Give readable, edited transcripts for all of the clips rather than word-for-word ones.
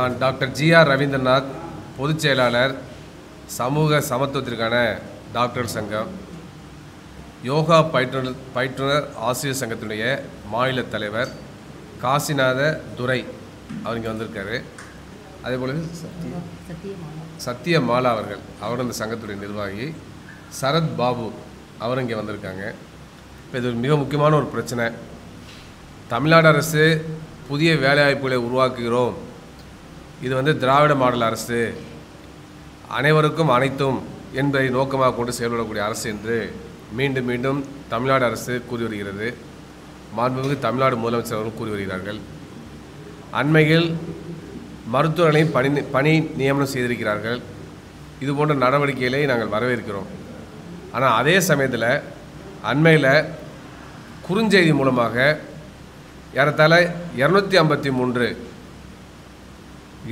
நான் doctor GR. Rabindranath, பொதுச் செயலாளர், சமூக சமத்துவத்திற்கான டாக்டர் சங்கம், யோகா பயிற்றுனர் ஆசிரியர் சங்கத்தினுடைய மாநில தலைவர் காசிநாத துரை அவர் இங்கே வந்திருக்காரு. அதேபோல் சத்தியமாலா அவரும் இந்த சங்கத்துடைய நிர்வாகி. சரத் பாபு அவர் இங்கே வந்திருக்காங்க. இப்போ இது மிக முக்கியமான ஒரு பிரச்சனை. தமிழ்நாடு அரசு புதிய வேலைவாய்ப்புகளை உருவாக்குகிறோம், இது திராவிட மாடல் அரசு, அனைவருக்கும் அனைத்தும் என்பதை நோக்கமாக கொண்டு செயல்படக்கூடிய அரசு என்று மீண்டும் மீண்டும் தமிழ்நாடு அரசு கூறி வருகிறது. மாண்புமிகு தமிழ்நாடு முதலமைச்சர் அவர்கள் கூறி வருகிறார்கள். அண்மையில் மருத்துவர்களை பணி நியமனம் செய்திருக்கிறார்கள். இது போன்ற நடவடிக்கைகளை நாங்கள் வரவேற்கிறோம். ஆனால் அதே சமயத்தில் அண்மையில் குறுஞ்செய்தி மூலமாக ஏறத்தாழ 253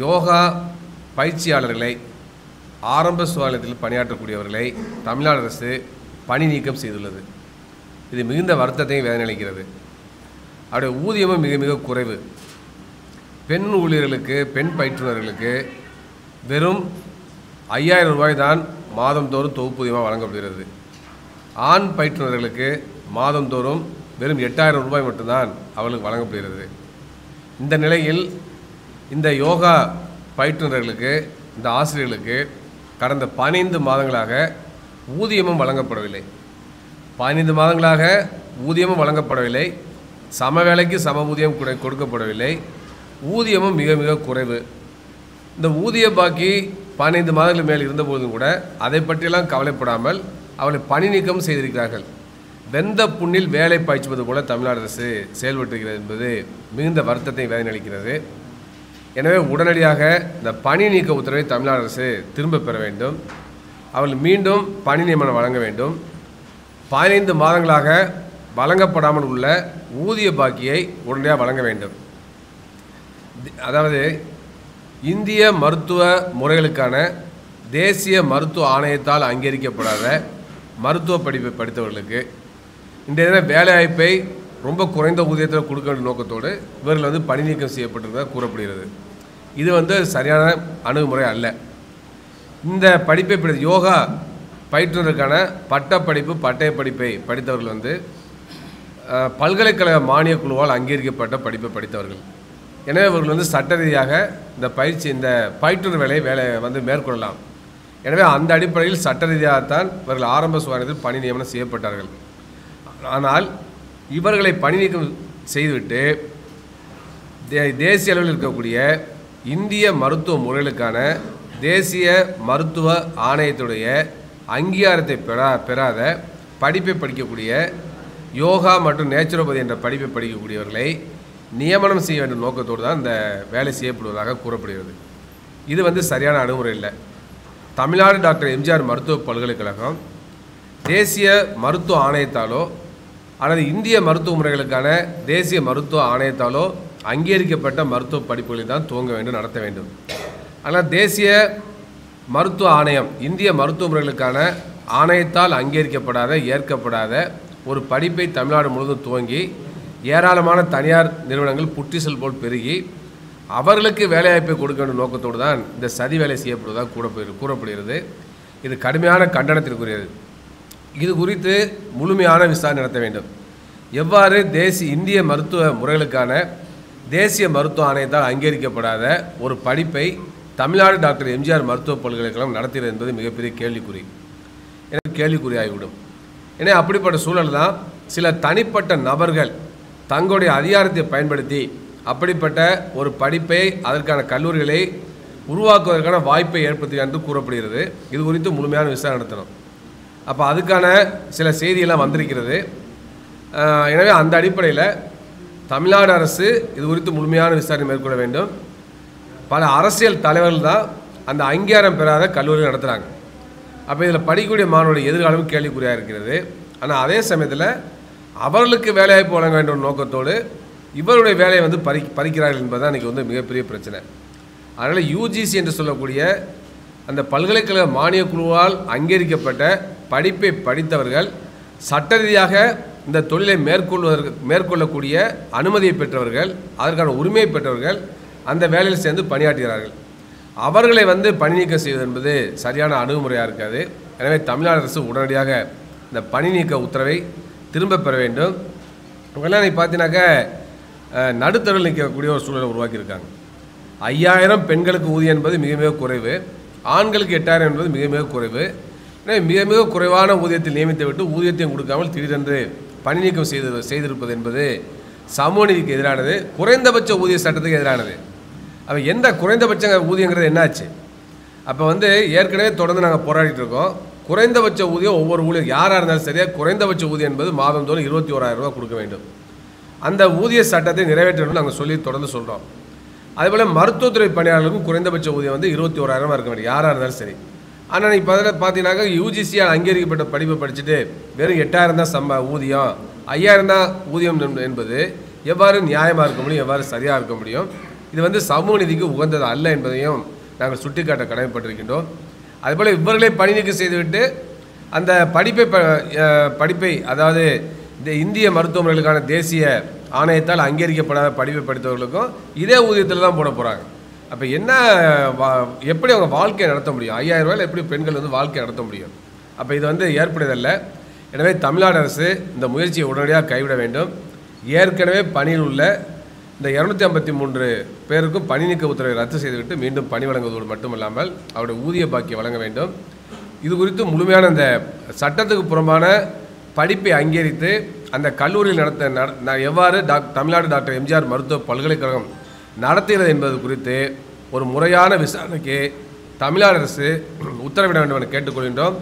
யோகா பயிற்சியாளர்களை, ஆரம்ப சுகாதாரத்தில் பணியாற்றக்கூடியவர்களை தமிழ்நாடு அரசு பணி நீக்கம் செய்துள்ளது. இது மிகுந்த வருத்தத்தையும் வேதனையளிக்கிறது. அவருடைய ஊதியமும் மிக மிக குறைவு. பெண் ஊழியர்களுக்கு, பெண் பயிற்றுனர்களுக்கு வெறும் 5000 ரூபாய் தான் மாதந்தோறும் தொகுப்பூதியமாக வழங்கப்படுகிறது. ஆண் பயிற்றுனர்களுக்கு மாதந்தோறும் வெறும் 8000 ரூபாய் மட்டும்தான் அவர்களுக்கு வழங்கப்படுகிறது. இந்த நிலையில் இந்த யோகா பயிற்றுனர்களுக்கு, இந்த ஆசிரியர்களுக்கு கடந்த 15 மாதங்களாக ஊதியமும் வழங்கப்படவில்லை. 15 மாதங்களாக ஊதியமும் வழங்கப்படவில்லை. சம வேலைக்கு சம ஊதியம் கொடுக்கப்படவில்லை. ஊதியமும் மிக மிக குறைவு. இந்த ஊதிய பாக்கி 15 மாதங்களுக்கு மேல் இருந்தபோதும் கூட அதை பற்றியெல்லாம் கவலைப்படாமல் அவளை பணி நீக்கம் செய்திருக்கிறார்கள். வெந்த புண்ணில் வேலை பாய்ச்சுவது போல தமிழ்நாடு அரசு செயல்பட்டுகிறது என்பது மிகுந்த வருத்தத்தை வேதனையளிக்கிறது. எனவே உடனடியாக இந்த பணி நீக்க உத்தரவை தமிழ்நாடு அரசு திரும்ப பெற வேண்டும். அவர்கள் மீண்டும் பணி நியமனம் வழங்க வேண்டும். 15 மாதங்களாக வழங்கப்படாமல் உள்ள ஊதிய பாக்கியை உடனடியாக வழங்க வேண்டும். அதாவது இந்திய மருத்துவ முறைகளுக்கான தேசிய மருத்துவ ஆணையத்தால் அங்கீகரிக்கப்படாத மருத்துவ படிப்பை படித்தவர்களுக்கு இன்றைய தினம் வேலைவாய்ப்பை ரொம்ப குறைந்த ஊதியத்தில் கொடுக்க வேண்டிய நோக்கத்தோடு இவர்கள் பணி நீக்கம் செய்யப்பட்டிருந்ததாக கூறப்படுகிறது. இது சரியான அணுகுமுறை அல்ல. இந்த படிப்பை யோகா பயிற்றுனருக்கான பட்டப்படிப்பு, பட்டய படிப்பை படித்தவர்கள் பல்கலைக்கழக மானிய குழுவால் அங்கீகரிக்கப்பட்ட படிப்பை படித்தவர்கள். எனவே இவர்கள் சட்ட ரீதியாக இந்த பயிற்றுனர் வேலை மேற்கொள்ளலாம். எனவே அந்த அடிப்படையில் சட்ட ரீதியாகத்தான் இவர்கள் ஆரம்ப சுகாதாரத்தில் பணி நியமனம் செய்யப்பட்டார்கள். ஆனால் இவர்களை பணி நீக்கம் செய்துவிட்டு தேசிய அளவில் இருக்கக்கூடிய இந்திய மருத்துவ முறைகளுக்கான தேசிய மருத்துவ ஆணையத்துடைய அங்கீகாரத்தை பெறாத படிப்பை படிக்கக்கூடிய யோகா மற்றும் நேச்சுரோபதி என்ற படிப்பை படிக்கக்கூடியவர்களை நியமனம் செய்ய வேண்டிய நோக்கத்தோடு தான் இந்த வேலை செய்யப்படுவதாக கூறப்படுகிறது. இது சரியான அணுகுமுறை இல்லை. தமிழ்நாடு டாக்டர் எம்ஜிஆர் மருத்துவ பல்கலைக்கழகம் தேசிய மருத்துவ ஆணையத்தாலோ அல்லது இந்திய மருத்துவ முறைகளுக்கான தேசிய மருத்துவ ஆணையத்தாலோ அங்கீகரிக்கப்பட்ட மருத்துவ படிப்புகளை தான் துவங்க வேண்டும், நடத்த வேண்டும். ஆனால் தேசிய மருத்துவ ஆணையம், இந்திய மருத்துவ முறைகளுக்கான ஆணையத்தால் அங்கீகரிக்கப்படாத, ஏற்கப்படாத ஒரு படிப்பை தமிழ்நாடு முழுவதும் துவங்கி ஏராளமான தனியார் நிறுவனங்கள் புற்றிசல் போல் பெருகி அவர்களுக்கு வேலைவாய்ப்பை கொடுக்க வேண்டிய நோக்கத்தோடு தான் இந்த சதி வேலை செய்யப்படுவதாக கூறப்படுகிறது. இது கடுமையான கண்டனத்திற்குரியது. இது குறித்து முழுமையான விசாரணை நடத்த வேண்டும். எவ்வாறு இந்திய மருத்துவ முறைகளுக்கான தேசிய மருத்துவ ஆணையத்தால் அங்கீகரிக்கப்படாத ஒரு படிப்பை தமிழ்நாடு டாக்டர் எம்ஜிஆர் மருத்துவ பல்கலைக்கழகம் நடத்துகிறது என்பது மிகப்பெரிய கேள்விக்குறியாகிவிடும். எனவே அப்படிப்பட்ட சூழல் தான் சில தனிப்பட்ட நபர்கள் தங்களுடைய அதிகாரத்தை பயன்படுத்தி அப்படிப்பட்ட ஒரு படிப்பை, அதற்கான கல்லூரிகளை உருவாக்குவதற்கான வாய்ப்பை ஏற்படுத்துகிறது என்று கூறப்படுகிறது. இது குறித்து முழுமையான விசாரணை நடத்தணும். அப்போ அதுக்கான சில செய்தியெல்லாம் வந்திருக்கிறது. எனவே அந்த அடிப்படையில் தமிழ்நாடு அரசு இது குறித்து முழுமையான விசாரணை மேற்கொள்ள வேண்டும். பல அரசியல் தலைவர்கள் தான் அந்த அங்கீகாரம் பெறாத கல்லூரிகள் நடத்துகிறாங்க. அப்போ இதில் படிக்கக்கூடிய மாணவருடைய எதிர்காலமும் கேள்விக்குறியாக இருக்கிறது. ஆனால் அதே சமயத்தில் அவர்களுக்கு வேலைவாய்ப்பு வழங்க வேண்டும் நோக்கத்தோடு இவருடைய வேலையை பறிக்கிறார்கள் என்பதுதான் இன்றைக்கி மிகப்பெரிய பிரச்சனை. அதனால் யூஜிசி என்று சொல்லக்கூடிய அந்த பல்கலைக்கழக மானிய குழுவால் அங்கீகரிக்கப்பட்ட படிப்பை படித்தவர்கள் சட்ட ரீதியாக இந்த தொழிலை மேற்கொள்ளக்கூடிய அனுமதியை பெற்றவர்கள், அதற்கான உரிமையை பெற்றவர்கள் அந்த வேலையில் சேர்ந்து பணியாற்றுகிறார்கள். அவர்களை பணி நீக்கம் செய்வது என்பது சரியான அணுகுமுறையாக இருக்காது. எனவே தமிழ்நாடு அரசு உடனடியாக இந்த பணி நீக்க உத்தரவை திரும்ப பெற வேண்டும். இவங்கெல்லாம் பார்த்தீங்கன்னாக்கா நடுத்தரவில் நிற்கக்கூடிய ஒரு சூழலை உருவாக்கியிருக்காங்க. 5000 பெண்களுக்கு ஊதியம் என்பது மிக மிக குறைவு, ஆண்களுக்கு 8000 என்பது மிக மிக குறைவு. எனவே மிக மிக குறைவான ஊதியத்தில் நியமித்து விட்டு ஊதியத்தையும் கொடுக்காமல் திடீரென்று பணி நீக்கம் செய்திருப்பது என்பது சமூக நீதிக்கு எதிரானது, குறைந்தபட்ச ஊதிய சட்டத்துக்கு எதிரானது. அப்போ எந்த குறைந்தபட்ச ஊதியங்கிறது என்னாச்சு? அப்போ ஏற்கனவே தொடர்ந்து நாங்கள் போராடிட்டு இருக்கோம். குறைந்தபட்ச ஊதியம் ஒவ்வொரு ஊழியர் யாராக இருந்தாலும் சரியாக குறைந்தபட்ச ஊதியம் என்பது மாதந்தோறும் 21,000 ரூபா கொடுக்க வேண்டும். அந்த ஊதிய சட்டத்தை நிறைவேற்றணும்னு நாங்கள் சொல்லி தொடர்ந்து சொல்கிறோம். அதேபோல் மருத்துவத்துறை பணியாளர்களுக்கும் குறைந்தபட்ச ஊதியம் 21,000 இருக்க வேண்டும், யாராக இருந்தாலும் சரி. ஆனால் இப்போ அதில் பார்த்தீங்கன்னாக்கா யூஜிசியால் அங்கீகரிக்கப்பட்ட படிப்பை படிச்சுட்டு வெறும் 8000 தான் ஊதியம், 5000 தான் ஊதியம் என்பது எவ்வாறு நியாயமாக இருக்க முடியும், எவ்வாறு சரியாக இருக்க முடியும்? இது சமூக நீதிக்கு உகந்தது அல்ல என்பதையும் நாங்கள் சுட்டிக்காட்ட கடமைப்பட்டிருக்கின்றோம். அதுபோல் இவர்களை பணி நீக்கம் செய்துவிட்டு அந்த படிப்பை அதாவது இந்த இந்திய மருத்துவமனைகளுக்கான தேசிய ஆணையத்தால் அங்கீகரிக்கப்படாத படிப்பை படித்தவர்களுக்கும் இதே ஊதியத்தில் தான் போட போகிறாங்க. அப்போ என்ன எப்படி அவங்க வாழ்க்கையை நடத்த முடியும்? 5000 ரூபாயில் எப்படி பெண்கள் வாழ்க்கையை நடத்த முடியும்? அப்போ இது ஏற்புடையதல்ல. எனவே தமிழ்நாடு அரசு இந்த முயற்சியை உடனடியாக கைவிட வேண்டும். ஏற்கனவே பணியில் உள்ள இந்த 253 பேருக்கும் பணி நீக்க உத்தரவை ரத்து செய்துவிட்டு மீண்டும் பணி வழங்குவதோடு மட்டுமல்லாமல் அவருடைய ஊதிய பாக்கியை வழங்க வேண்டும். இது குறித்து முழுமையான இந்த சட்டத்துக்கு புறம்பான படிப்பை அங்கீகரித்து அந்த கல்லூரியில் எவ்வாறு தமிழ்நாடு டாக்டர் எம்ஜிஆர் மருத்துவ பல்கலைக்கழகம் நடத்துகிறது என்பது குறித்து ஒரு முறையான விசாரணைக்கு தமிழ்நாடு அரசு உத்தரவிட வேண்டும் என கேட்டுக்கொள்கின்றோம்.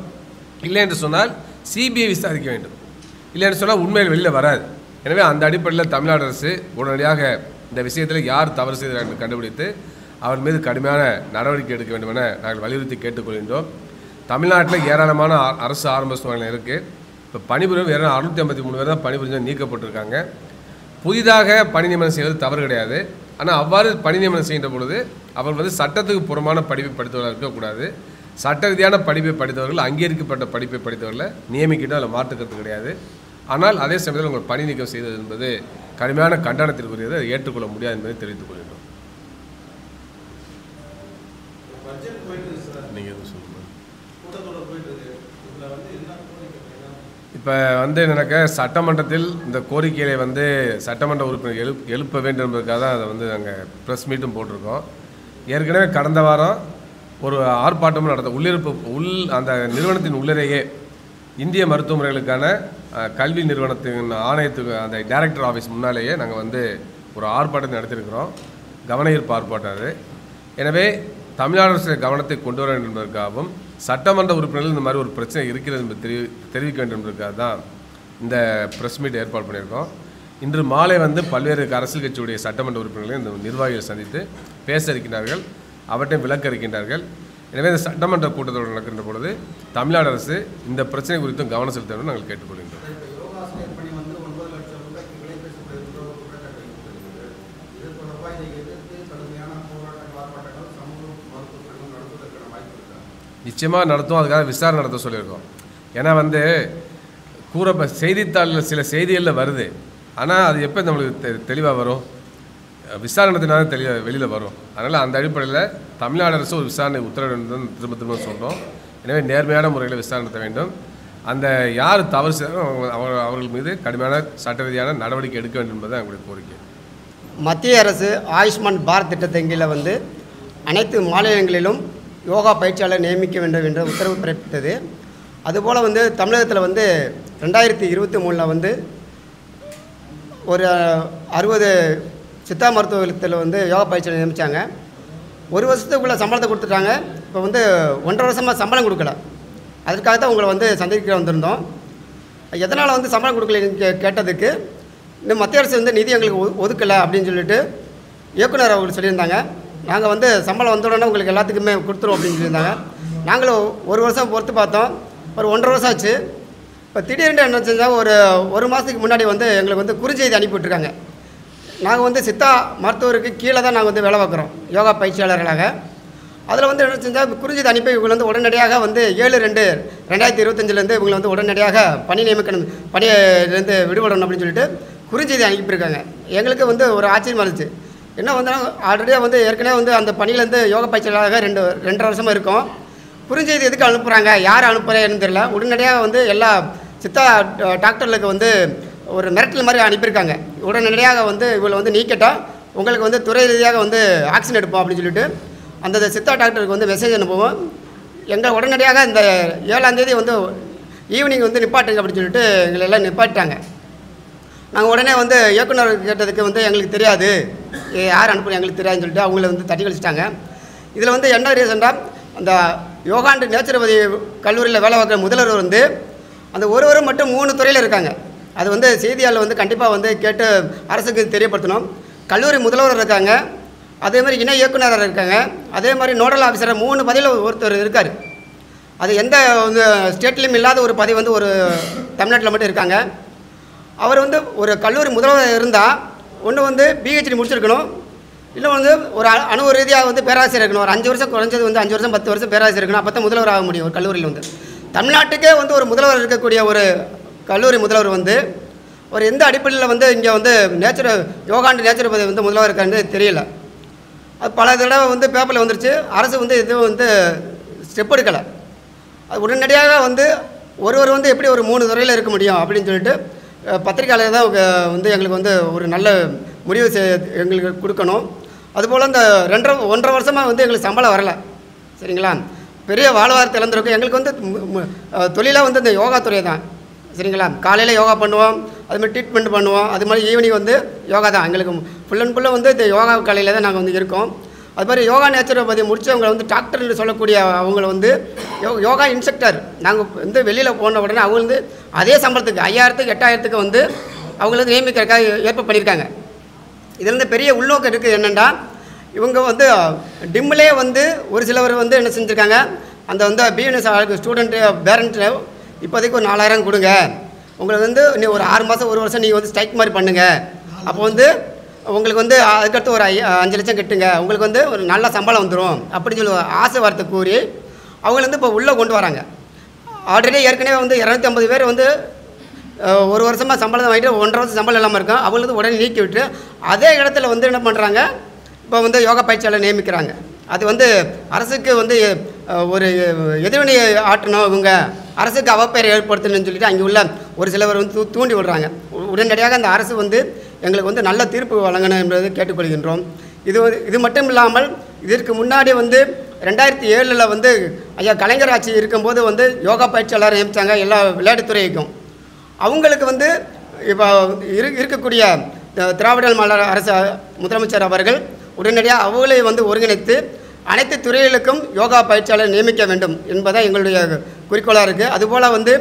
இல்லை என்று சொன்னால் சிபிஐ விசாரிக்க வேண்டும். இல்லை என்று சொன்னால் உண்மையில் வெளியில் வராது. எனவே அந்த அடிப்படையில் தமிழ்நாடு அரசு உடனடியாக இந்த விஷயத்தில் யார் தவறு செய்தார் என்று கண்டுபிடித்து அவர் மீது கடுமையான நடவடிக்கை எடுக்க வேண்டும் என நாங்கள் வலியுறுத்தி கேட்டுக்கொள்கின்றோம். தமிழ்நாட்டில் ஏராளமான அரசு ஆரம்ப சுகாதாரம் இருக்குது. இப்போ பணிபுரியும் வேறு 653 பேர் தான் பணிபுரிஞ்சு நீக்கப்பட்டிருக்காங்க. புதிதாக பணி நியமனம் செய்வது தவறு கிடையாது. ஆனால் அவ்வாறு பணி நியமனம் செய்கின்ற பொழுது அவர்கள் சட்டத்துக்கு புறமான படிப்பை படித்தவர்கள் இருக்கக்கூடாது. சட்ட ரீதியான படிப்பை படித்தவர்கள், அங்கீகரிக்கப்பட்ட படிப்பை படித்தவர்களை நியமிக்கிட்டு அதில் மாற்றுக்கிறது கிடையாது. ஆனால் அதே சமயத்தில் உங்கள் பணி நீக்கம் செய்தது என்பது கடுமையான கண்டனத்திற்குரியது, அதை ஏற்றுக்கொள்ள முடியாது என்பதை தெரிவித்துக் கொள்கிறோம். இப்போ என்னக்க சட்டமன்றத்தில் இந்த கோரிக்கைகளை சட்டமன்ற உறுப்பினர் எழுப்ப வேண்டும் என்பதற்காக தான் அதை நாங்கள் ப்ரெஸ் மீட்டும் போட்டிருக்கோம். ஏற்கனவே கடந்த வாரம் ஒரு ஆர்ப்பாட்டமும் நடத்த அந்த நிறுவனத்தின் உள்ளரையே இந்திய மருத்துவமனைகளுக்கான கல்வி நிறுவனத்தின் ஆணையத்துக்கு அந்த டைரக்டர் ஆஃபீஸ் முன்னாலேயே நாங்கள் ஒரு ஆர்ப்பாட்டத்தை நடத்தியிருக்கிறோம். கவன ஈர்ப்பு ஆர்ப்பாட்டம் அது. எனவே தமிழ்நாடு அரசு கவனத்தை கொண்டு வர வேண்டும் என்பதற்காகவும் சட்டமன்ற உறுப்பினர்கள் இந்த மாதிரி ஒரு பிரச்சனை இருக்கிறது என்பது தெரிவிக்க வேண்டும் என்பதற்காக தான் இந்த ப்ரெஸ் மீட் ஏற்பாடு பண்ணியிருக்கோம். இன்று மாலை பல்வேறு அரசியல் கட்சியுடைய சட்டமன்ற உறுப்பினர்களையும் இந்த நிர்வாகிகள் சந்தித்து பேச இருக்கின்றார்கள், அவற்றையும் விளக்க இருக்கின்றார்கள். எனவே இந்த சட்டமன்ற கூட்டத்தொடர் நடக்கின்ற பொழுது தமிழ்நாடு அரசு இந்த பிரச்சனை குறித்தும் கவனம் செலுத்த வேண்டும் நாங்கள் கேட்டுக்கொள்கின்றோம். நிச்சயமாக நடத்தும். அதுக்காக விசாரணை நடத்த சொல்லியிருக்கோம். ஏன்னா செய்தித்தாளில் சில செய்திகளில் வருது, ஆனால் அது எப்போ நம்மளுக்கு தெளிவாக வரும்? விசாரணத்தினால வெளியில் வரும். அதனால் அந்த அடிப்படையில் தமிழ்நாடு அரசு ஒரு விசாரணை உத்தரவிடும் திரும்ப திரும்ப சொல்கிறோம். எனவே நேர்மையான முறையில் விசாரணை நடத்த வேண்டும். அந்த யார் தவறு செய்தாலும் அவர்கள் மீது கடுமையான சட்ட ரீதியான நடவடிக்கை எடுக்க வேண்டும் என்பது எங்களுடைய கோரிக்கை. மத்திய அரசு ஆயுஷ்மான் பாரத் திட்டத்தின் கீழே அனைத்து மாநிலங்களிலும் யோகா பயிற்சியாளர் நியமிக்க வேண்டும் என்ற உத்தரவு பிறப்பித்தது. அதுபோல் தமிழகத்தில் 2023 ஒரு 60 சித்தா மருத்துவத்தில் யோகா பயிற்சியாளர் நியமித்தாங்க. ஒரு வருஷத்துக்குள்ளே சம்பளத்தை கொடுத்துட்டாங்க. இப்போ 1.5 வருஷமாக சம்பளம் கொடுக்கல. அதுக்காக தான் உங்களை சந்திக்க வந்திருந்தோம். எதனால் சம்பளம் கொடுக்கலன்னு கேட்டதுக்கு இந்த மத்திய அரசு நிதி எங்களுக்கு ஒதுக்கலை அப்படின்னு சொல்லிட்டு இயக்குனர் அவர்கள் சொல்லியிருந்தாங்க. நாங்கள் சம்பளம் வந்தோடனே உங்களுக்கு எல்லாத்துக்குமே கொடுத்துருவோம் அப்படின்னு சொல்லியிருந்தாங்க. நாங்களும் ஒரு வருஷம் பொறுத்து பார்த்தோம். ஒரு 1.5 வருஷம் ஆச்சு. இப்போ திடீர்னு என்ன செஞ்சால் ஒரு மாதத்துக்கு முன்னாடி எங்களுக்கு குறுஞ்செய்தி அனுப்பிவிட்ருக்காங்க. நாங்கள் சித்தா மருத்துவருக்கு கீழே தான் நாங்கள் வேலை பார்க்குறோம் யோகா பயிற்சியாளர்களாக. அதில் என்ன செஞ்சால் குறுஞ்செய்தி அனுப்பி இவங்க உடனடியாக 7/2/2025 இவங்களை உடனடியாக பணி நியமிக்கணும், பணியிலேருந்து விடுபடணும் அப்படின்னு சொல்லிட்டு குறுஞ்செய்தி அனுப்பியிருக்காங்க. எங்களுக்கு ஒரு ஆச்சரியமாக இருந்துச்சு. என்ன வந்து ஆல்ரெடியாக வந்து ஏற்கனவே வந்து அந்த பணியிலேருந்து யோகா பயிற்சியாளராக 2.5 வருஷமாக இருக்கும். புரிஞ்சது எதுக்கு அனுப்புகிறாங்க, யார் அனுப்புகிறேன்னு தெரியல. உடனடியாக வந்து எல்லா சித்தா டாக்டர்களுக்கு வந்து ஒரு மிரட்டல் மாதிரி அனுப்பியிருக்காங்க. உடனடியாக வந்து இவளை வந்து நீக்கிட்டால் உங்களுக்கு வந்து துறை ரீதியாக வந்து ஆக்ஷன் எடுப்போம் அப்படின்னு சொல்லிட்டு அந்த சித்தா டாக்டருக்கு வந்து மெசேஜ் அனுப்புவோம். எங்கள் உடனடியாக இந்த 7ஆம் தேதி வந்து ஈவினிங் வந்து நிப்பாட்டுங்க அப்படின்னு சொல்லிட்டு எங்களை எல்லாம் நிப்பாட்டிட்டாங்க. நாங்கள் உடனே வந்து இயக்குனர் கேட்டதுக்கு வந்து எங்களுக்கு தெரியாது, யார் அனுப்புகிறேன் எங்களுக்கு தெரியாதுன்னு சொல்லிட்டு அவங்கள வந்து தட்டி கழிச்சிட்டாங்க. இதில் வந்து என்ன ரீசன்டாக அந்த யோகா அண்ட் நேச்சுரோபதி கல்லூரியில் வேலை பார்க்குற முதல்வர் வந்து அந்த ஒருவரும் மட்டும் 3 துறையில் இருக்காங்க. அது வந்து செய்தியாளர் வந்து கண்டிப்பாக வந்து கேட்டு அரசுக்கு தெரியப்படுத்தணும். கல்லூரி முதல்வர் இருக்காங்க, அதே மாதிரி இணை இயக்குநராக இருக்காங்க, அதே மாதிரி நோடல் ஆஃபீஸர் 3 பதவியில் ஒருத்தர் இருக்கார். அது எந்த வந்து ஸ்டேட்லேயும் இல்லாத ஒரு பதவி வந்து ஒரு தமிழ்நாட்டில் மட்டும் இருக்காங்க. அவர் வந்து ஒரு கல்லூரி முதல்வர் இருந்தால் ஒன்று வந்து பிஹெச்டி முடிச்சிருக்கணும், இன்னும் வந்து ஒரு அணு ரீதியாக வந்து பேராசிரியர் இருக்கணும். ஒரு 5 வருஷம் குறைஞ்சது வந்து 5 வருஷம் 10 வருஷம் பேராசிரியர் இருக்கணும். அப்போ தான் முதல்வர் ஆக முடியும் ஒரு கல்லூரியில். வந்து தமிழ்நாட்டுக்கே வந்து ஒரு முதல்வர் இருக்கக்கூடிய ஒரு கல்லூரி முதல்வர் வந்து ஒரு எந்த அடிப்படையில் வந்து இங்கே வந்து யோகா அண்ட் நேச்சுரோபதி வந்து முதல்வர் இருக்கான்னு தெரியல. அது பல தடவை வந்து பேப்பரில் வந்துருச்சு. அரசு வந்து எதுவும் வந்து ஸ்டெப் எடுக்கலை. அது உடனடியாக வந்து ஒருவர் வந்து எப்படி ஒரு 3 துறையில் இருக்க முடியும் அப்படின்னு சொல்லிட்டு பத்திரிகையாளர் தான் வந்து எங்களுக்கு வந்து ஒரு நல்ல முடிவு எங்களுக்கு கொடுக்கணும். அதுபோல் இந்த 1.5 வருஷமாக வந்து எங்களுக்கு சம்பளம் வரலை. சரிங்களா, பெரிய வாழ்வாதாரத்தை இழந்திருக்கும். எங்களுக்கு வந்து தொழிலாக வந்து இந்த யோகா துறை தான். சரிங்களா, காலையில் யோகா பண்ணுவோம், அதுமாதிரி ட்ரீட்மெண்ட் பண்ணுவோம், அது மாதிரி ஈவினிங் வந்து யோகா தான். எங்களுக்கு ஃபுல் அண்ட் ஃபுல்லாக வந்து இந்த யோகா கலையில் தான் நாங்கள் வந்து இருக்கோம். அது மாதிரி யோகா நேச்சுரோபதி முடித்தவங்க வந்து டாக்டர்னு சொல்லக்கூடிய அவங்கள வந்து யோகா இன்ஸ்ட்ரக்டர் நாங்கள் வந்து வெளியில் போன உடனே அவங்க வந்து அதே சம்பளத்துக்கு 5000க்கு 8000க்கு வந்து அவங்கள வந்து நியமிக்கிறதுக்காக ஏற்பாடு பண்ணியிருக்காங்க. இதில் வந்து பெரிய உள்நோக்கம் இருக்குது. என்னென்னா இவங்க வந்து டிம்மிலே வந்து ஒரு சிலவர் வந்து என்ன செஞ்சுருக்காங்க, அந்த வந்து பிஎன்எஸ் ஸ்டூடெண்ட்டு பேரண்ட்டு இப்போதைக்கு ஒரு 4000 கொடுங்க, உங்களுக்கு வந்து நீ ஒரு 6 மாதம் 1 வருஷம் நீங்கள் வந்து ஸ்ட்ரைக் மாதிரி பண்ணுங்கள், அப்போ வந்து உங்களுக்கு வந்து அதுக்கடுத்து ஒரு 5 லட்சம் கட்டுங்க, உங்களுக்கு வந்து ஒரு நல்ல சம்பளம் வந்துடும் அப்படின்னு சொல்லி ஆசை வார்த்தை கூறி அவங்கள வந்து இப்போ உள்ளே கொண்டு வராங்க. ஆல்ரெடி ஏற்கனவே வந்து 250 பேர் வந்து 1 வருஷமாக சம்பளம் வாங்கிட்டு 1.5 வருஷம் சம்பளம் இல்லாமல் இருக்கும். அவங்களுக்கு உடனே நீக்கி விட்டு அதே இடத்துல வந்து என்ன பண்ணுறாங்க, இப்போ வந்து யோகா பயிற்சியாளர் நியமிக்கிறாங்க. அது வந்து அரசுக்கு வந்து ஒரு எதிர்வினை ஆட்டணும், இவங்க அரசுக்கு அவப்பெயரை ஏற்படுத்தணும்னு சொல்லிட்டு அங்கே உள்ள ஒரு சிலவர் வந்து தூண்டி விடுறாங்க. உடனடியாக அந்த அரசு வந்து எங்களுக்கு வந்து நல்ல தீர்ப்பு வழங்கணும் என்பதை கேட்டுக்கொள்கின்றோம். இது மட்டும் இல்லாமல் இதற்கு முன்னாடி வந்து 2007 வந்து ஐயா கலைஞர் ஆட்சி இருக்கும்போது வந்து யோகா பயிற்சியாளர் நியமித்தாங்க எல்லா விளையாட்டுத்துறைக்கும். அவங்களுக்கு வந்து இப்போ இருக்கக்கூடிய திராவிட மாடல் அரசு முதலமைச்சர் அவர்கள் உடனடியாக அவங்களே வந்து ஒருங்கிணைத்து அனைத்து துறைகளுக்கும் யோகா பயிற்சியாளர் நியமிக்க வேண்டும் என்பதை எங்களுடைய குறிக்கோளாக இருக்குது. அதுபோல் வந்து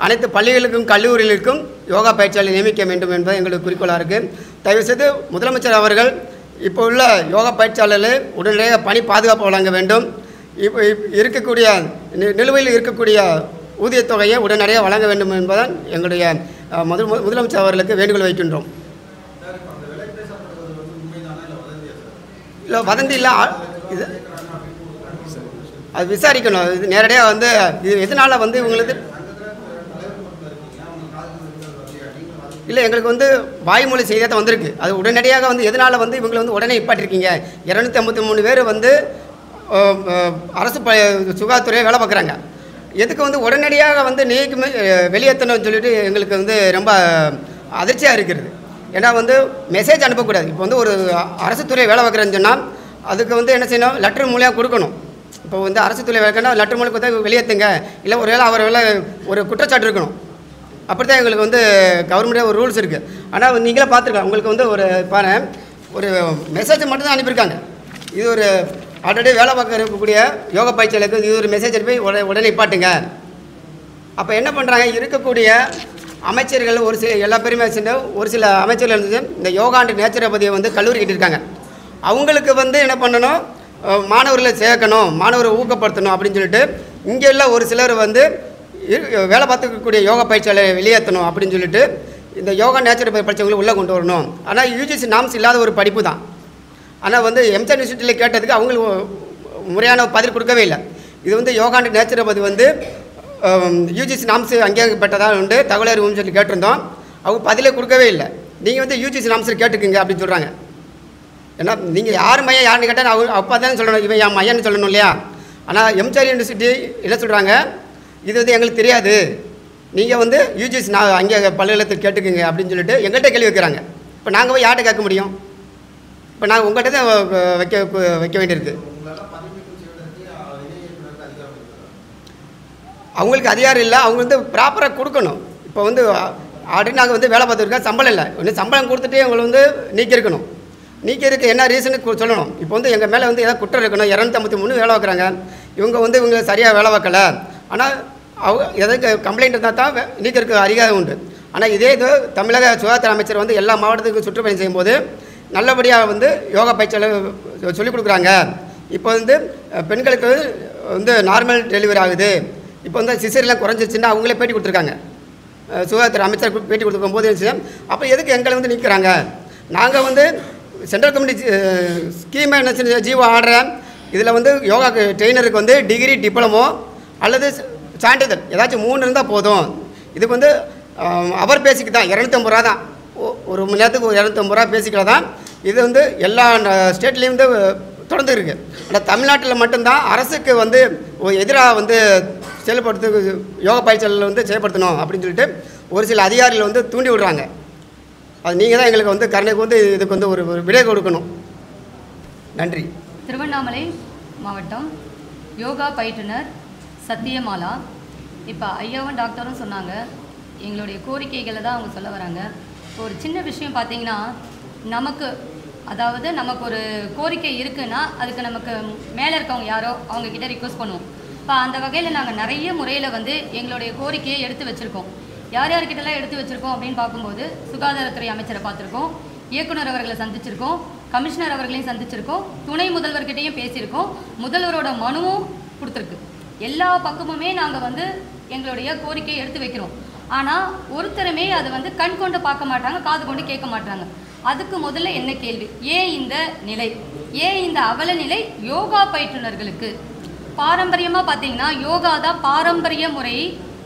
அனைத்து பள்ளிகளுக்கும் கல்லூரிகளுக்கும் யோகா பயிற்சியாளர் நியமிக்க வேண்டும் என்பது எங்களுக்கு குறிக்கோளாக இருக்குது. தயவுசெய்து முதலமைச்சர் அவர்கள் இப்போ உள்ள யோகா பயிற்சியாளர்கள் உடனடியாக பணி பாதுகாப்பு வழங்க வேண்டும். இப்போ இருக்கக்கூடிய நிலுவையில் இருக்கக்கூடிய ஊதியத்தொகையை உடனடியாக வழங்க வேண்டும் என்பதுதான் எங்களுடைய முதலமைச்சர் அவர்களுக்கு வேண்டுகோள் வைக்கின்றோம். இல்லை வதந்தி இல்லை, இது அது விசாரிக்கணும். இது நேரடியாக வந்து இது எதனால் வந்து இவங்களுக்கு இல்லை, எங்களுக்கு வந்து வாய்மொழி செய்தியாக தான் வந்திருக்கு. அது உடனடியாக வந்து எதனால் வந்து இவங்களை வந்து உடனே நிப்பாட்டிருக்கீங்க, 253 பேர் வந்து அரசு சுகாதாரத்துறையை வேலை பார்க்குறாங்க, எதுக்கு வந்து உடனடியாக வந்து நீக்குமே வெளியேற்றணும்னு சொல்லிட்டு எங்களுக்கு வந்து ரொம்ப அதிர்ச்சியாக இருக்கிறது. ஏன்னா வந்து மெசேஜ் அனுப்பக்கூடாது. இப்போ வந்து ஒரு அரசு துறை வேலை பார்க்குறேன்னு சொன்னால் அதுக்கு வந்து என்ன செய்யணும், லெட்டர் மூலியாக கொடுக்கணும். இப்போ வந்து அரசு துறை வேலைன்னா லெட்டர் மூலம் கொடுத்தா வெளியேற்றுங்க, இல்லை ஒரு வேளை அவர் வேலை ஒரு குற்றச்சாட்டு இருக்கணும். அப்படி தான் எங்களுக்கு வந்து கவர்மெண்ட்டே ஒரு ரூல்ஸ் இருக்குது. ஆனால் நீங்களே பார்த்துருக்கலாம், உங்களுக்கு வந்து ஒரு மெசேஜ் மட்டும் தான் அனுப்பியிருக்காங்க. இது ஒரு ஆல்ரெடி வேலை பார்க்க இருக்கக்கூடிய யோகா பயிற்சியாளருக்கு இது ஒரு மெசேஜ் அனுப்பி உடனே நிப்பாட்டுங்க. அப்போ என்ன பண்ணுறாங்க, இருக்கக்கூடிய அமைச்சர்கள் ஒரு சில எல்லா பேருமே சேர்ந்து ஒரு சில அமைச்சர்கள் இருந்தது இந்த யோகா அண்ட் நேச்சுரோபதியை வந்து கல்லூரி கட்டியிருக்காங்க. அவங்களுக்கு வந்து என்ன பண்ணணும், மாணவர்களை சேர்க்கணும், மாணவரை ஊக்கப்படுத்தணும் அப்படின்னு சொல்லிட்டு இங்கே உள்ள ஒரு சிலர் வந்து வேலை பார்த்துக்கக்கூடிய யோகா பயிற்சியாளரை வெளியேற்றணும் அப்படின்னு சொல்லிட்டு இந்த யோகா நேச்சுரோபதி படித்தவங்களை உள்ளே கொண்டு வரணும். ஆனால் யூஜிசி நாம்ஸ் இல்லாத ஒரு படிப்பு தான். ஆனால் வந்து எம்ஜிஆர் யூனிவர்சிட்டியில் கேட்டதுக்கு அவங்களுக்கு முறையான பதில் கொடுக்கவே இல்லை. இது வந்து யோகா அண்ட் நேச்சுரோபதி வந்து யூஜிசி நாம்ஸ் அங்கீகரிக்கப்பட்டதாக உண்டு தகவல் அறிவுன்னு சொல்லி கேட்டிருந்தோம். அவங்க பதிலே கொடுக்கவே இல்லை. நீங்கள் வந்து யூஜிசி நாம்ஸில் கேட்டுக்குங்க அப்படின்னு சொல்கிறாங்க. ஏன்னா நீங்கள் யார் மையம் யாருன்னு கேட்டால் அவங்க அப்பா தானே சொல்லணும், இவன் என் மையன்னு சொல்லணும் இல்லையா? ஆனால் எம்ஜிஆர் யூனிவர்சிட்டி என்ன சொல்கிறாங்க, இது வந்து எங்களுக்கு தெரியாது, நீங்கள் வந்து யூஜிசி நான் அங்கே பல்கலைக்கழகத்தில் கேட்டுக்குங்க அப்படின்னு சொல்லிட்டு எங்கள்கிட்ட கேள்வி வைக்கிறாங்க. இப்போ நாங்கள் போய் யார்கிட்ட கேட்க முடியும்? இப்போ நாங்கள் உங்கள்கிட்ட தான் வைக்க வேண்டியிருக்கு. அவங்களுக்கு அதிகாரம் இல்லை, அவங்க வந்து ப்ராப்பராக கொடுக்கணும். இப்போ வந்து ஆல்ரெடி நாங்கள் வந்து வேலை பார்த்துருக்கோம், சம்பளம் இல்லை, இன்னும் சம்பளம் கொடுத்துட்டு அவங்களை வந்து நீக்கியிருக்கணும். நீக்கிறதுக்கு என்ன ரீசனுக்கு சொல்லணும். இப்போ வந்து எங்கள் மேலே வந்து ஏதாவது குற்றம் இருக்கணும், 253 வேலை வைக்கிறாங்க, இவங்க வந்து இவங்க சரியாக வேலை வைக்கலை, ஆனால் அவங்க எதுக்கு கம்ப்ளைண்ட் இருந்தால் தான் நீக்கிறதுக்கு அதிகாரம் உண்டு. ஆனால் இதே இது தமிழக சுகாதார அமைச்சர் வந்து எல்லா மாவட்டத்துக்கும் சுற்றுப்பயணம் செய்யும்போது நல்லபடியாக வந்து யோகா பயிற்சியாளர் சொல்லிக் கொடுக்குறாங்க. இப்போ வந்து பெண்களுக்கு வந்து நார்மல் டெலிவரி ஆகுது, இப்போ வந்து சிசர்லாம் குறைஞ்சிருச்சுன்னா அவங்களே பேட்டி கொடுத்துருக்காங்க. சுகாதார அமைச்சர் பேட்டி கொடுத்துருக்கும் போது இருந்துச்சு. அப்போ எதுக்கு எங்களை வந்து நிற்கிறாங்க? நாங்கள் வந்து சென்ட்ரல் கமிட்டி ஸ்கீமை என்ன செஞ்ச ஜீவோ ஆடுறேன். இதில் வந்து யோகா ட்ரெயினருக்கு வந்து டிகிரி, டிப்ளமோ அல்லது சான்றிதழ் ஏதாச்சும் 3 இருந்தால் போதும். இதுக்கு வந்து அவர் பேசிக்கு தான் 250 ரூபா தான், ஒரு மணி நேரத்துக்கு 250 ரூபா பேசிக்கல தான். இது வந்து எல்லா ஸ்டேட்லேயும் வந்து தொடர்ந்து இருக்குது. ஆனால் தமிழ்நாட்டில் மட்டும்தான் அரசுக்கு வந்து எதிராக வந்து செயல்படுத்து யோகா பயிற்சியாளர்கள் வந்து செயல்படுத்தணும் அப்படின்னு சொல்லிட்டு ஒரு சில அதிகாரிகள் வந்து தூண்டி விடுறாங்க. அது நீங்கள் தான் எங்களுக்கு வந்து கருணைக்கு வந்து இதுக்கு வந்து ஒரு விடை கொடுக்கணும். நன்றி. திருவண்ணாமலை மாவட்டம் யோகா பயிற்றுனர் சத்தியமாலா. இப்போ ஐயாவும் டாக்டரும் சொன்னாங்க, எங்களுடைய கோரிக்கைகளை தான் அவங்க சொல்ல வராங்க. ஒரு சின்ன விஷயம் பார்த்தீங்கன்னா, நமக்கு அதாவது நமக்கு ஒரு கோரிக்கை இருக்குன்னா அதுக்கு நமக்கு மேலே இருக்கவங்க யாரோ அவங்கக்கிட்ட ரிக்வெஸ்ட் பண்ணுவோம். இப்போ அந்த வகையில் நாங்கள் நிறைய முறையில் வந்து எங்களுடைய கோரிக்கையை எடுத்து வச்சுருக்கோம். யார் யார்கிட்டலாம் எடுத்து வச்சுருக்கோம் அப்படின்னு பார்க்கும்போது சுகாதாரத்துறை அமைச்சரை பார்த்துருக்கோம், இயக்குனர் அவர்களை சந்திச்சிருக்கோம், கமிஷனர் அவர்களையும் சந்திச்சிருக்கோம், துணை முதல்வர்கிட்டையும் பேசியிருக்கோம், முதல்வரோட மனுவும் கொடுத்துருக்கு. எல்லா பக்கமுமே நாங்கள் வந்து எங்களுடைய கோரிக்கையை எடுத்து வைக்கிறோம். ஆனால் ஒருத்தருமே அதை வந்து கண் கொண்டு பார்க்க மாட்டாங்க, காது கொண்டு கேட்க மாட்டாங்க. அதுக்கு முதல்ல என்ன கேள்வி, ஏன் இந்த நிலை, ஏன் இந்த அவல நிலை யோகா பயிற்றுனர்களுக்கு? பாரம்பரியமாக பார்த்தீங்கன்னா யோகா தான் பாரம்பரிய முறை,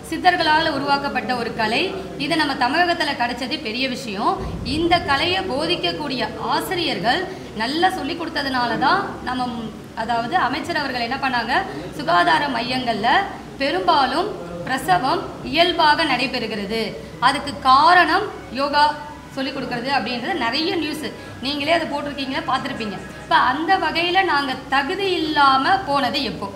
சித்தர்களால் உருவாக்கப்பட்ட ஒரு கலை. இது நம்ம தமிழகத்தில் கிடைச்சது பெரிய விஷயம். இந்த கலையை போதிக்கக்கூடிய ஆசிரியர்கள் நல்லா சொல்லி கொடுத்ததுனால தான் நம்ம அதாவது அமைச்சர் அவர்கள் என்ன பண்ணாங்க, சுகாதார மையங்களில் பெரும்பாலும் பிரசவம் இயல்பாக நடைபெறுகிறது. அதுக்கு காரணம் யோகா சொல்லிக் கொடுக்குறது அப்படின்றது நிறைய நியூஸ் நீங்களே அதை போட்டிருக்கீங்களா, பார்த்துருப்பீங்க. இப்போ அந்த வகையில் நாங்கள் தகுதி இல்லாமல் போனது எப்போ?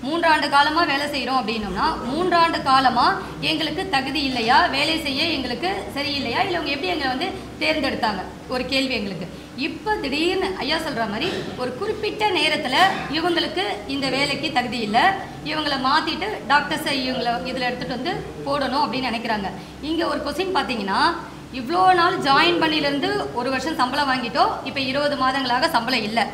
3 ஆண்டு காலமாக வேலை செய்கிறோம் அப்படின்னோம்னா 3 ஆண்டு காலமாக எங்களுக்கு தகுதி இல்லையா, வேலை செய்ய எங்களுக்கு சரியில்லையா, இல்லை அவங்க எப்படி எங்களை வந்து தேர்ந்தெடுத்தாங்க ஒரு கேள்வி எங்களுக்கு. இப்போ திடீர்னு ஐயா சொல்கிற மாதிரி ஒரு குறிப்பிட்ட நேரத்தில் இவங்களுக்கு இந்த வேலைக்கு தகுதி இல்லை, இவங்களை மாற்றிட்டு டாக்டர்ஸை இவங்களை இதில் எடுத்துகிட்டு வந்து போடணும் அப்படின்னு நினைக்கிறாங்க. இங்கே ஒரு கொஸ்டின் பார்த்தீங்கன்னா, இவ்வளோ நாள் ஜாயின் பண்ணிலேருந்து 1 வருஷம் சம்பளம் வாங்கிட்டோம், இப்போ 20 மாதங்களாக சம்பளம் இல்லை.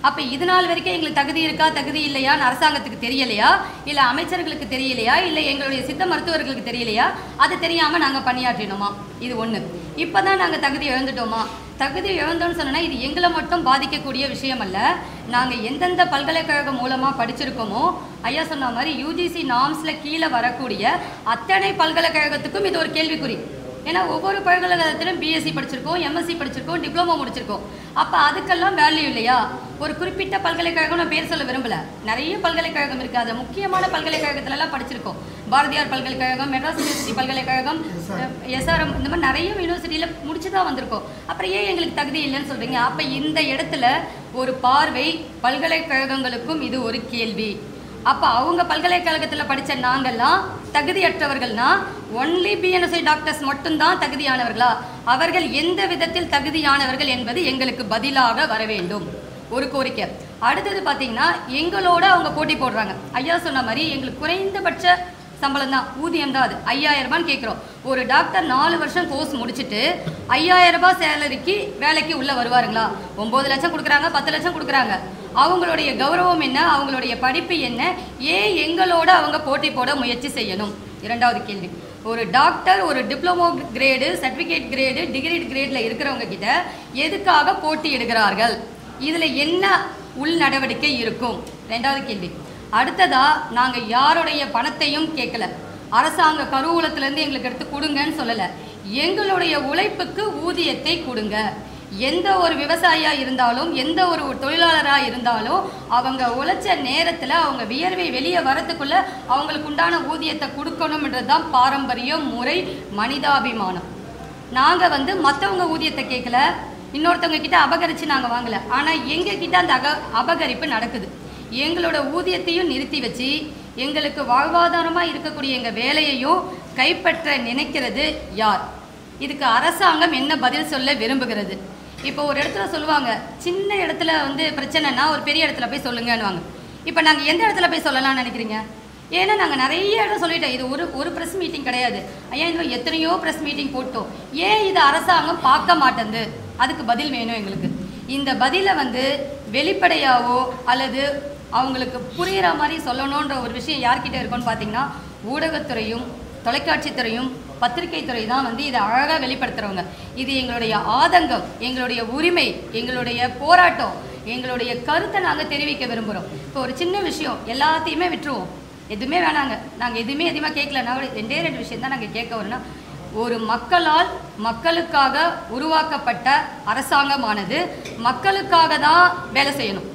அப்போ இது நாள் வரைக்கும் எங்களுக்கு தகுதி இருக்கா தகுதி இல்லையான்னு அரசாங்கத்துக்கு தெரியலையா, இல்லை அமைச்சர்களுக்கு தெரியலையா, இல்லை எங்களுடைய சித்த மருத்துவர்களுக்கு தெரியலையா, அது தெரியாமல் நாங்கள் பணியாற்றினோமா? இது ஒன்று. இப்போ தான் நாங்கள் தகுதி இழந்துட்டோமா? தகுதி இழந்தோன்னு சொன்னால் இது எங்களை மட்டும் பாதிக்கக்கூடிய விஷயம் அல்ல. நாங்கள் எந்தெந்த பல்கலைக்கழகம் மூலமாக படிச்சிருக்கோமோ, ஐயா சொன்ன மாதிரி யூஜிசி நார்ம்ஸில் கீழே வரக்கூடிய அத்தனை பல்கலைக்கழகத்துக்கும் இது ஒரு கேள்விக்குறி. ஏன்னா ஒவ்வொரு பல்கலைக்கழகத்திலும் பிஎஸ்சி படிச்சிருக்கோம், எம்எஸ்சி படிச்சிருக்கோம், டிப்ளமோ முடிச்சிருக்கோம். அப்போ அதுக்கெல்லாம் வேல்யூ இல்லையா? ஒரு குறிப்பிட்ட பல்கலைக்கழகம் நான் பேர் சொல்ல விரும்பலை, நிறைய பல்கலைக்கழகம் இருக்குது. அது முக்கியமான பல்கலைக்கழகத்திலலாம் படிச்சிருக்கோம். பாரதியார் பல்கலைக்கழகம், மெட்ராஸ் யூனிவர்சிட்டி பல்கலைக்கழகம், எஸ்ஆர்எம், இந்த மாதிரி நிறைய யூனிவர்சிட்டியில் முடிச்சு தான் வந்திருக்கோம். அப்புறம் ஏன் எங்களுக்கு தகுதி இல்லைன்னு சொல்கிறீங்க? அப்போ இந்த இடத்துல ஒரு பார்வை பல்கலைக்கழகங்களுக்கும் இது ஒரு கேள்வி. அப்போ அவங்க பல்கலைக்கழகத்தில் படித்த நாங்கள்லாம் தகுதியற்றவர்கள்னா ஒன்லி பிஎன்எஸ்ஐ டாக்டர்ஸ் மட்டும்தான் தகுதியானவர்களா? அவர்கள் எந்த விதத்தில் தகுதியானவர்கள் என்பது எங்களுக்கு பதிலாக வர வேண்டும், ஒரு கோரிக்கை. அடுத்தது பார்த்தீங்கன்னா, எங்களோட அவங்க போட்டி போடுறாங்க. ஐயா சொன்ன மாதிரி எங்களுக்கு குறைந்தபட்ச சம்பளம் தான், ஊதியம் தான், அது 5000 ரூபான்னு கேட்குறோம். ஒரு டாக்டர் 4 வருஷம் கோர்ஸ் முடிச்சுட்டு 5000 ரூபாய் சேலரிக்கு வேலைக்கு உள்ளே வருவாருங்களா? 9 லட்சம் கொடுக்குறாங்க, 10 லட்சம் கொடுக்குறாங்க. அவங்களுடைய கௌரவம் என்ன, அவங்களுடைய படிப்பு என்ன, ஏன் எங்களோட அவங்க போட்டி போட முயற்சி செய்யணும்? இரண்டாவது கேள்வி, ஒரு டாக்டர் ஒரு diploma grade, certificate grade, degree கிரேடில் இருக்கிறவங்க கிட்ட எதுக்காக போட்டி எடுக்கிறார்கள்? இதில் என்ன உள் நடவடிக்கை இருக்கும்? ரெண்டாவது கேள்வி. அடுத்ததா, நாங்கள் யாருடைய பணத்தையும் கேட்கல, அரசாங்க கருவூலத்திலேருந்து எங்களுக்கு எடுத்து கொடுங்கன்னு சொல்லலை, எங்களுடைய உழைப்புக்கு ஊதியத்தை கொடுங்க. எந்த ஒரு விவசாயியாக இருந்தாலும் எந்த ஒரு தொழிலாளராக இருந்தாலும் அவங்க உழைச்ச நேரத்தில் அவங்க வியர்வை வெளியே வரத்துக்குள்ளே அவங்களுக்கு உண்டான ஊதியத்தை கொடுக்கணும்ன்றது தான் பாரம்பரியம், முறை, மனிதாபிமானம். நாங்கள் வந்து மற்றவங்க ஊதியத்தை கேட்கல, இன்னொருத்தவங்க கிட்ட அபகரித்து நாங்கள் வாங்கலை. ஆனால் எங்கள் கிட்ட அந்த அபகரிப்பு நடக்குது. எங்களோட ஊதியத்தையும் நிறுத்தி வச்சு எங்களுக்கு வாழ்வாதாரமாக இருக்கக்கூடிய எங்கள் வேலையையும் கைப்பற்ற நினைக்கிறது யார்? இதுக்கு அரசாங்கம் என்ன பதில் சொல்ல விரும்புகிறது? இப்போ ஒரு இடத்துல சொல்லுவாங்க, சின்ன இடத்துல வந்து பிரச்சனைனா ஒரு பெரிய இடத்துல போய் சொல்லுங்கன்னுவாங்க. இப்போ நாங்கள் எந்த இடத்துல போய் சொல்லலாம்னு நினைக்கிறீங்க? ஏன்னா நாங்கள் நிறைய இடம் சொல்லிட்டோம். இது ஒரு ப்ரெஸ் மீட்டிங் கிடையாது ஐயா, இன்னும் எத்தனையோ ப்ரெஸ் மீட்டிங் போட்டோம். ஏன் இது அரசாங்கம் பார்க்க மாட்டேங்குது? அதுக்கு பதில் வேணும் எங்களுக்கு. இந்த பதிலை வந்து வெளிப்படையாவோ அல்லது அவங்களுக்கு புரிகிற மாதிரி சொல்லணுன்ற ஒரு விஷயம் யார்கிட்ட இருக்குன்னு பார்த்தீங்கன்னா, ஊடகத்துறையும் தொலைக்காட்சி துறையும் பத்திரிகை துறை தான் வந்து இதை அழகாக வெளிப்படுத்துகிறவங்க. இது எங்களுடைய ஆதங்கம், எங்களுடைய உரிமை, எங்களுடைய போராட்டம், எங்களுடைய கருத்தை நாங்கள் தெரிவிக்க விரும்புகிறோம். இப்போ ஒரு சின்ன விஷயம் எல்லாத்தையுமே விட்டுருவோம், எதுவுமே வேணாங்க, நாங்கள் எதுவுமே அதிகமாக கேட்கலன்னா ரெண்டு விஷயம் தான் நாங்கள் கேட்க வரோன்னா, ஒரு மக்களால் மக்களுக்காக உருவாக்கப்பட்ட அரசாங்கமானது மக்களுக்காக தான் வேலை செய்யணும்.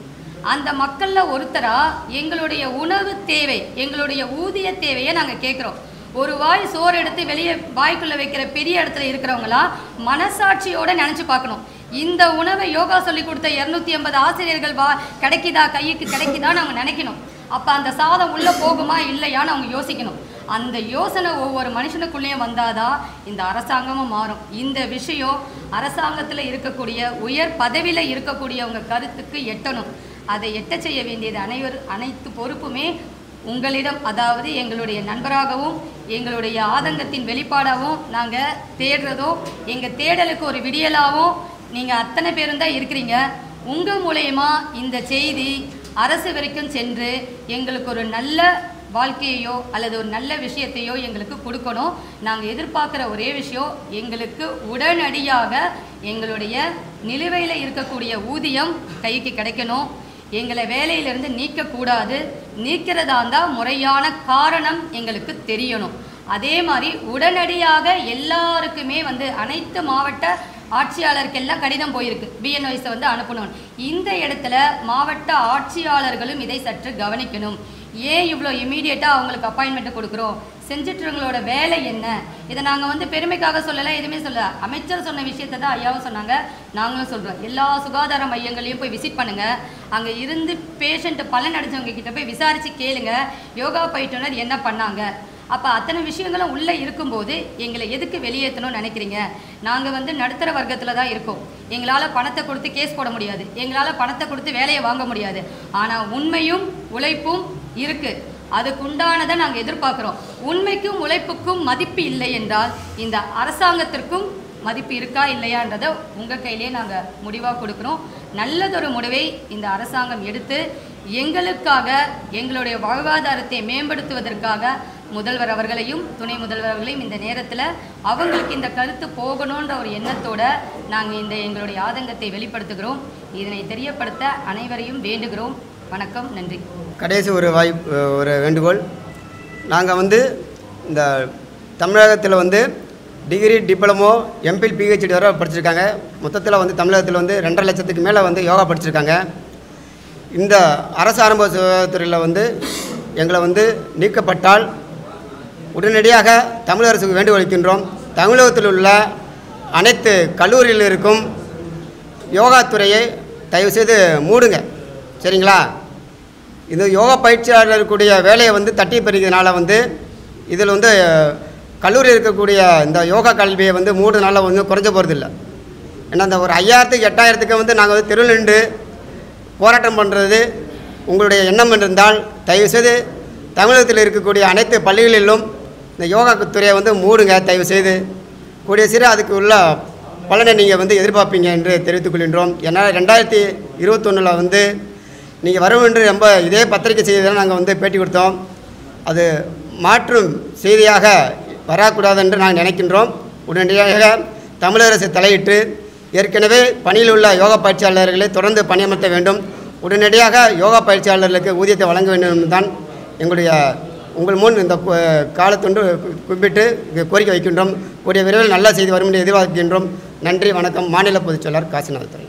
அந்த மக்களில் ஒருத்தராக எங்களுடைய உணவு தேவை, எங்களுடைய ஊதிய தேவையை நாங்கள் கேட்குறோம். ஒரு வாய் சோறு எடுத்து வெளியே வாய்க்குள்ளே வைக்கிற பெரிய இடத்துல இருக்கிறவங்களாம் மனசாட்சியோடு நினச்சி பார்க்கணும். இந்த உணவை யோகா சொல்லி கொடுத்த 250 ஆசிரியர்கள் கிடைக்குதா, கைக்கு கிடைக்குதா நாங்கள் நினைக்கணும். அப்போ அந்த சாதம் உள்ளே போகுமா இல்லையான்னு அவங்க யோசிக்கணும். அந்த யோசனை ஒவ்வொரு மனுஷனுக்குள்ளேயும் வந்தாதான் இந்த அரசாங்கமும் மாறும். இந்த விஷயம் அரசாங்கத்தில் இருக்கக்கூடிய உயர் பதவியில் இருக்கக்கூடியவங்க கருத்துக்கு எட்டணும். அதை எட்ட செய்ய வேண்டியது அனைத்து பொறுப்புமே உங்களிடம், அதாவது எங்களுடைய நண்பராகவும் எங்களுடைய ஆதங்கத்தின் வெளிப்பாடாகவும் நாங்கள் தேடுறதும் எங்கள் தேடலுக்கு ஒரு விடியலாகவும் நீங்கள் அத்தனை பேரும் தான் இருக்கிறீங்க. உங்கள் மூலயமா இந்த செய்தி அரசு வரைக்கும் சென்று எங்களுக்கு ஒரு நல்ல வாழ்க்கையையோ அல்லது ஒரு நல்ல விஷயத்தையோ எங்களுக்கு கொடுக்கணும். நாங்கள் எதிர்பார்க்குற ஒரே விஷயம், எங்களுக்கு உடனடியாக எங்களுடைய நிலுவையில் இருக்கக்கூடிய ஊதியம் கைக்கு கிடைக்கணும். எங்களை வேலையிலிருந்து நீக்கக்கூடாது. நீக்கிறதா இருந்தால் முறையான காரணம் எங்களுக்கு தெரியணும். அதே மாதிரி உடனடியாக எல்லாருக்குமே வந்து அனைத்து மாவட்ட ஆட்சியாளருக்கெல்லாம் கடிதம் போயிருக்கு, பிஎன்ஒய்ஸை வந்து அனுப்பணும். இந்த இடத்துல மாவட்ட ஆட்சியாளர்களும் இதை சற்று கவனிக்கணும். ஏன் இவ்வளோ இமீடியட்டாக அவங்களுக்கு அப்பாயின்மெண்ட்டு கொடுக்குறோம்? செஞ்சிட்ருவங்களோட வேலை என்ன? இதை நாங்கள் வந்து பெருமைக்காக சொல்லலை, எதுவுமே சொல்லலை. அமைச்சர் சொன்ன விஷயத்தை தான் ஐயாவும் சொன்னாங்க, நாங்களும் சொல்கிறோம். எல்லா சுகாதார மையங்களையும் போய் விசிட் பண்ணுங்கள். அங்கே இருந்து பேஷண்ட்டு பலன் அடைஞ்சவங்க கிட்ட போய் விசாரித்து கேளுங்க, யோகா பயிற்றுனர் என்ன பண்ணாங்க. அப்போ அத்தனை விஷயங்களும் உள்ளே இருக்கும்போது எங்களை எதுக்கு வெளியேற்றணும்னு நினைக்கிறீங்க? நாங்கள் வந்து நடுத்தர வர்க்கத்தில் தான் இருக்கோம். எங்களால் பணத்தை கொடுத்து கேஸ் போட முடியாது, எங்களால் பணத்தை கொடுத்து வேலையை வாங்க முடியாது. ஆனால் உண்மையும் உழைப்பும் இருக்குது, அதுக்குண்டானதை நாங்கள் எதிர்பார்க்குறோம். உண்மைக்கும் உழைப்புக்கும் மதிப்பு இல்லை என்றால் இந்த அரசாங்கத்திற்கும் மதிப்பு இருக்கா இல்லையான்றதை உங்கள் கையிலே நாங்கள் முடிவாக கொடுக்குறோம். நல்லதொரு முடிவை இந்த அரசாங்கம் எடுத்து எங்களுக்காக எங்களுடைய வாழ்வாதாரத்தை மேம்படுத்துவதற்காக முதல்வர் அவர்களையும் துணை முதல்வர் அவர்களையும் இந்த நேரத்தில் அவங்களுக்கு இந்த கருத்து போகணுன்ற ஒரு எண்ணத்தோடு நாங்கள் இந்த எங்களுடைய ஆதங்கத்தை வெளிப்படுத்துகிறோம். இதனை தெரியப்படுத்த அனைவரையும் வேண்டுகிறோம். வணக்கம், நன்றி. கடைசி ஒரு வேண்டுகோள். நாங்கள் வந்து இந்த தமிழகத்தில் வந்து டிகிரி, டிப்ளமோ, எம்பில், பிஹெச்டி வரை படிச்சிருக்காங்க. மொத்தத்தில் வந்து தமிழகத்தில் வந்து 2.5 லட்சத்துக்கு மேலே வந்து யோகா படிச்சிருக்காங்க. இந்த அரசு ஆரம்ப சுகாதாரத்துறையில் வந்து எங்களை வந்து நீக்கப்பட்டால் உடனடியாக தமிழக அரசுக்கு வேண்டுகோள் வைக்கின்றோம். தமிழகத்தில் உள்ள அனைத்து கல்லூரியில் இருக்கும் யோகாத்துறையை தயவுசெய்து மூடுங்க, சரிங்களா? இந்த யோகா பயிற்சியாளர்களுடைய வேலையை வந்து தட்டி பறிக்கிறதுனால வந்து இதில் வந்து கல்லூரி இருக்கக்கூடிய இந்த யோகா கல்வியை வந்து 3 நாளில் வந்து குறைஞ்ச போகிறதில்ல. ஏன்னா இந்த ஒரு 5000க்கு 8000க்கு வந்து நாங்கள் வந்து தெருவில் நின்று போராட்டம் பண்ணுறது உங்களுடைய எண்ணம் இருந்தால் தயவுசெய்து தமிழகத்தில் இருக்கக்கூடிய அனைத்து பள்ளிகளிலும் இந்த யோகா துறையை வந்து மூடுங்க தயவுசெய்து. கூடிய சீர அதுக்கு உள்ள பலனை நீங்கள் வந்து எதிர்பார்ப்பீங்க என்று தெரிவித்துக் கொள்கின்றோம். ஏன்னா 2021 வந்து நீங்கள் வரும் என்று ரொம்ப இதே பத்திரிகை செய்திதான் நாங்கள் வந்து பேட்டி கொடுத்தோம். அது மாற்றும் செய்தியாக வரக்கூடாது என்று நாங்கள் நினைக்கின்றோம். உடனடியாக தமிழக அரசு தலையிட்டு ஏற்கனவே பணியில் உள்ள யோகா பயிற்சியாளர்களை தொடர்ந்து பணியமர்த்த வேண்டும். உடனடியாக யோகா பயிற்சியாளர்களுக்கு ஊதியத்தை வழங்க வேண்டும் தான் எங்களுடைய உங்கள் முன் இந்த காலத்தொன்று குறிப்பிட்டு கோரிக்கை வைக்கின்றோம். கூடிய விரைவில் நல்ல செய்தி வரும் என்று எதிர்பார்க்கின்றோம். நன்றி வணக்கம். மாநில பொதுச்செயலாளர் காசிநாதத்துறை.